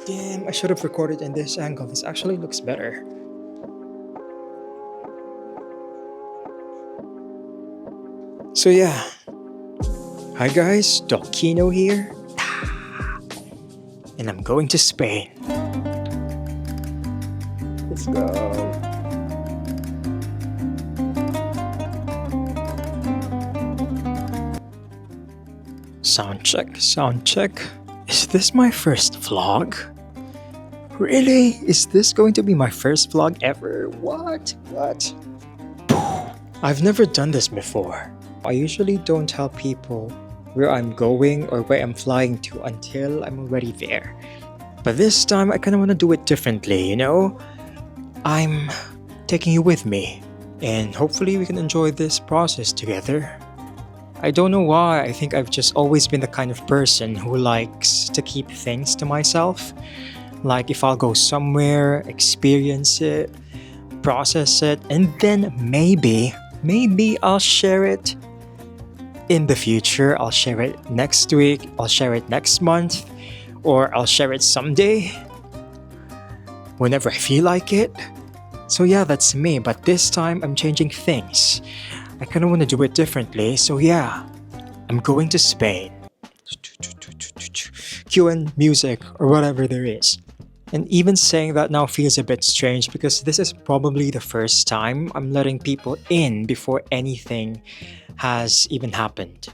Damn, I should have recorded in this angle. This actually looks better. So yeah, hi guys, Docino here, and I'm going to Spain. Let's go. Sound check, sound check. Is this my first vlog? Really? Is this going to be my first vlog ever? What? What? I've never done this before. I usually don't tell people where I'm going or where I'm flying to until I'm already there. But this time I kind of want to do it differently, you know? I'm taking you with me, and hopefully we can enjoy this process together. I don't know why, I think I've just always been the kind of person who likes to keep things to myself. Like if I'll go somewhere, experience it, process it, and then maybe I'll share it in the future. I'll share it next week, I'll share it next month, or I'll share it someday, whenever I feel like it. So yeah, that's me, but this time I'm changing things. I kind of want to do it differently, so yeah, I'm going to Spain. Cue in music or whatever there is. And even saying that now feels a bit strange because this is probably the first time I'm letting people in before anything has even happened.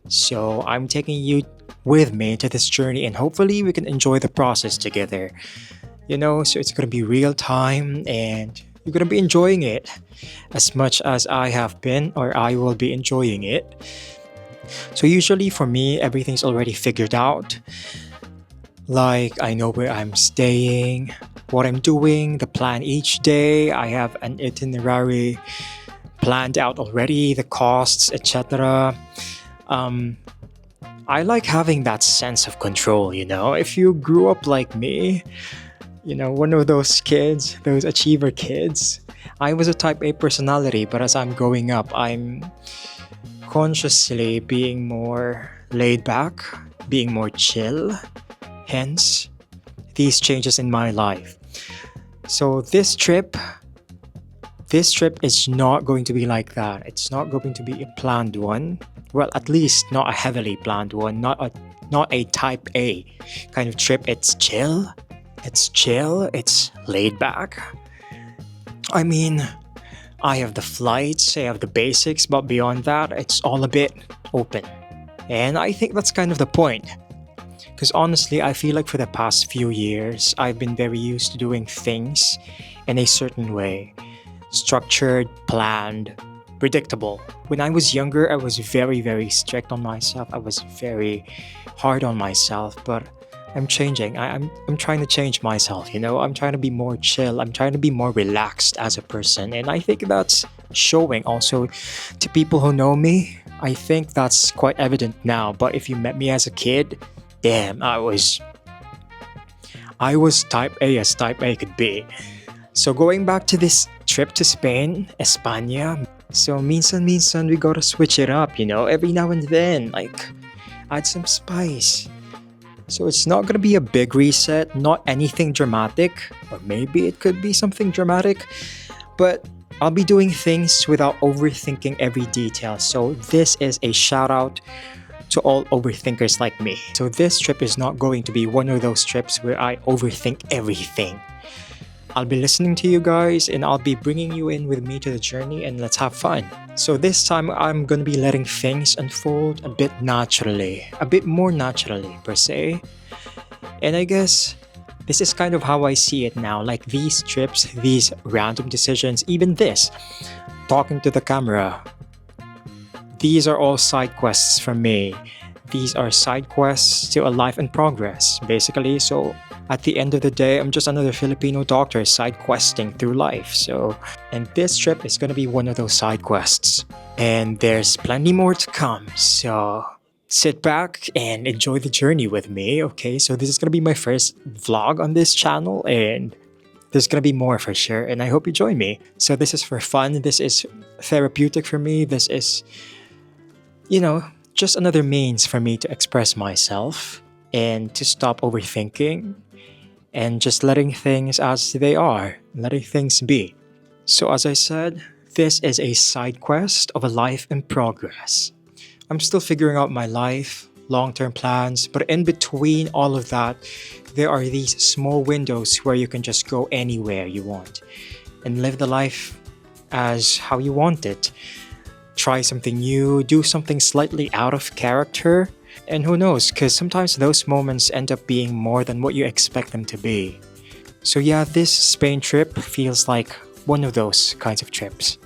So I'm taking you with me to this journey and hopefully we can enjoy the process together. You know, so it's gonna be real time and you're gonna be enjoying it as much as I have been or I will be enjoying it. So usually for me, everything's already figured out. Like, I know where I'm staying, what I'm doing, the plan each day. I have an itinerary planned out already, the costs, etc. I like having that sense of control, you know? If you grew up like me, you know, one of those kids, those achiever kids, I was a type A personality, but as I'm growing up, I'm consciously being more laid back, being more chill. Hence, these changes in my life. So this trip is not going to be like that. It's not going to be a planned one. Well, at least not a heavily planned one, not a type A kind of trip. It's chill. It's laid back. I mean, I have the flights, I have the basics, but beyond that, it's all a bit open. And I think that's kind of the point. Because honestly, I feel like for the past few years, I've been very used to doing things in a certain way. Structured, planned, predictable. When I was younger, I was very, very strict on myself. I was very hard on myself, but I'm changing. I'm trying to change myself, you know? I'm trying to be more chill. I'm trying to be more relaxed as a person. And I think that's showing also to people who know me. I think that's quite evident now. But if you met me as a kid, damn, I was type A as type A could be. So going back to this trip to Spain, España. So minsan we gotta switch it up, you know, every now and then, like add some spice. So it's not gonna be a big reset, not anything dramatic, or maybe it could be something dramatic, but I'll be doing things without overthinking every detail. So this is a shout out to all overthinkers like me. So this trip is not going to be one of those trips where I overthink everything. I'll be listening to you guys and I'll be bringing you in with me to the journey and let's have fun. So this time I'm going to be letting things unfold a bit naturally, a bit more naturally per se. And I guess this is kind of how I see it now, like these trips, these random decisions, even this, talking to the camera. These are all side quests from me. These are side quests to a life in progress, basically. So at the end of the day, I'm just another Filipino doctor side questing through life. And this trip is gonna be one of those side quests. And there's plenty more to come. So sit back and enjoy the journey with me, okay? So this is gonna be my first vlog on this channel and there's gonna be more for sure. And I hope you join me. So this is for fun. This is therapeutic for me. This is, you know, just another means for me to express myself and to stop overthinking and just letting things as they are, letting things be. So, as I said, this is a side quest of a life in progress. I'm still figuring out my life, long term plans, but in between all of that, there are these small windows where you can just go anywhere you want and live the life as how you want it. Try something new, do something slightly out of character, and who knows, because sometimes those moments end up being more than what you expect them to be. So, yeah, this Spain trip feels like one of those kinds of trips.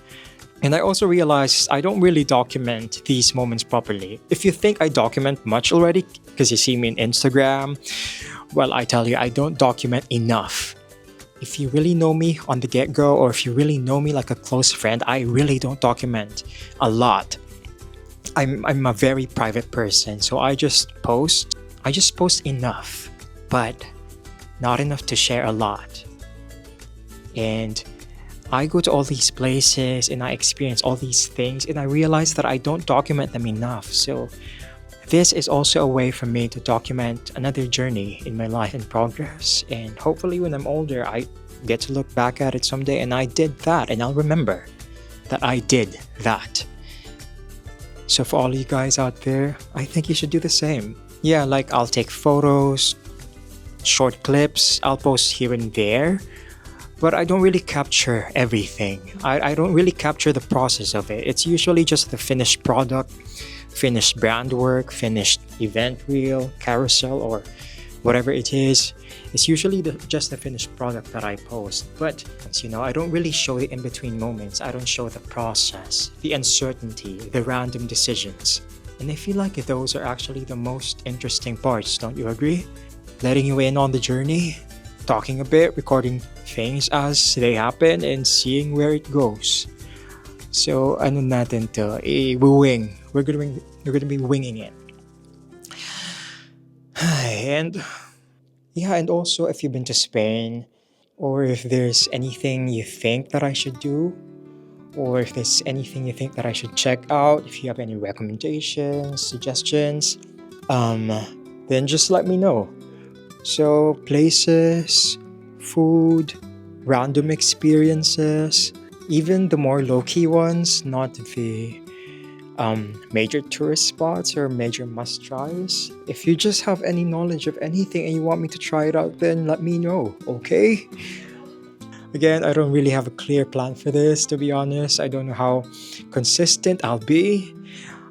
And I also realized I don't really document these moments properly. If you think I document much already, because you see me on Instagram, well, I tell you, I don't document enough. If you really know me on the get go, or if you really know me like a close friend, I really don't document a lot. I'm a very private person, so I just post. I just post enough, but not enough to share a lot. And I go to all these places and I experience all these things, and I realize that I don't document them enough. So, this is also a way for me to document another journey in my life in progress. And hopefully, when I'm older, I get to look back at it someday and I did that, and I'll remember that I did that. So, for all you guys out there, I think you should do the same. Yeah, like I'll take photos, short clips, I'll post here and there, but I don't really capture everything. I don't really capture the process of it. It's usually just the finished product, finished brand work, finished event reel, carousel, or whatever it is. It's usually just the finished product that I post. But, I don't really show the in between moments. I don't show the process, the uncertainty, the random decisions. And I feel like those are actually the most interesting parts, don't you agree? Letting you in on the journey, talking a bit, recording things as they happen, and seeing where it goes. So, ano natin to? Wing. We're gonna be winging it. And yeah, and also if you've been to Spain, or if there's anything you think that I should do, or if there's anything you think that I should check out, if you have any recommendations, suggestions, um, then just let me know. So, places, food, random experiences, even the more low key ones, not the major tourist spots or major must tries. If you just have any knowledge of anything and you want me to try it out, then let me know, okay? Again, I don't really have a clear plan for this, to be honest. I don't know how consistent I'll be.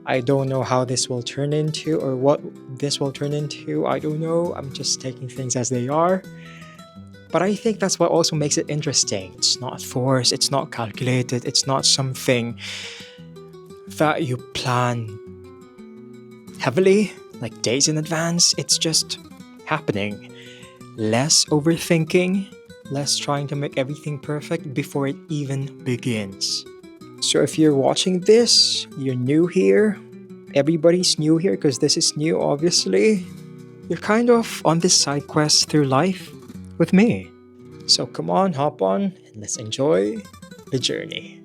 I don't know how this will turn into or what this will turn into. I don't know. I'm just taking things as they are. But I think that's what also makes it interesting. It's not forced, it's not calculated, it's not something that you plan heavily, like days in advance. It's just happening. Less overthinking, less trying to make everything perfect before it even begins. So if you're watching this, you're new here, everybody's new here because this is new, obviously. You're kind of on this side quest through life with me. So come on, hop on, and let's enjoy the journey.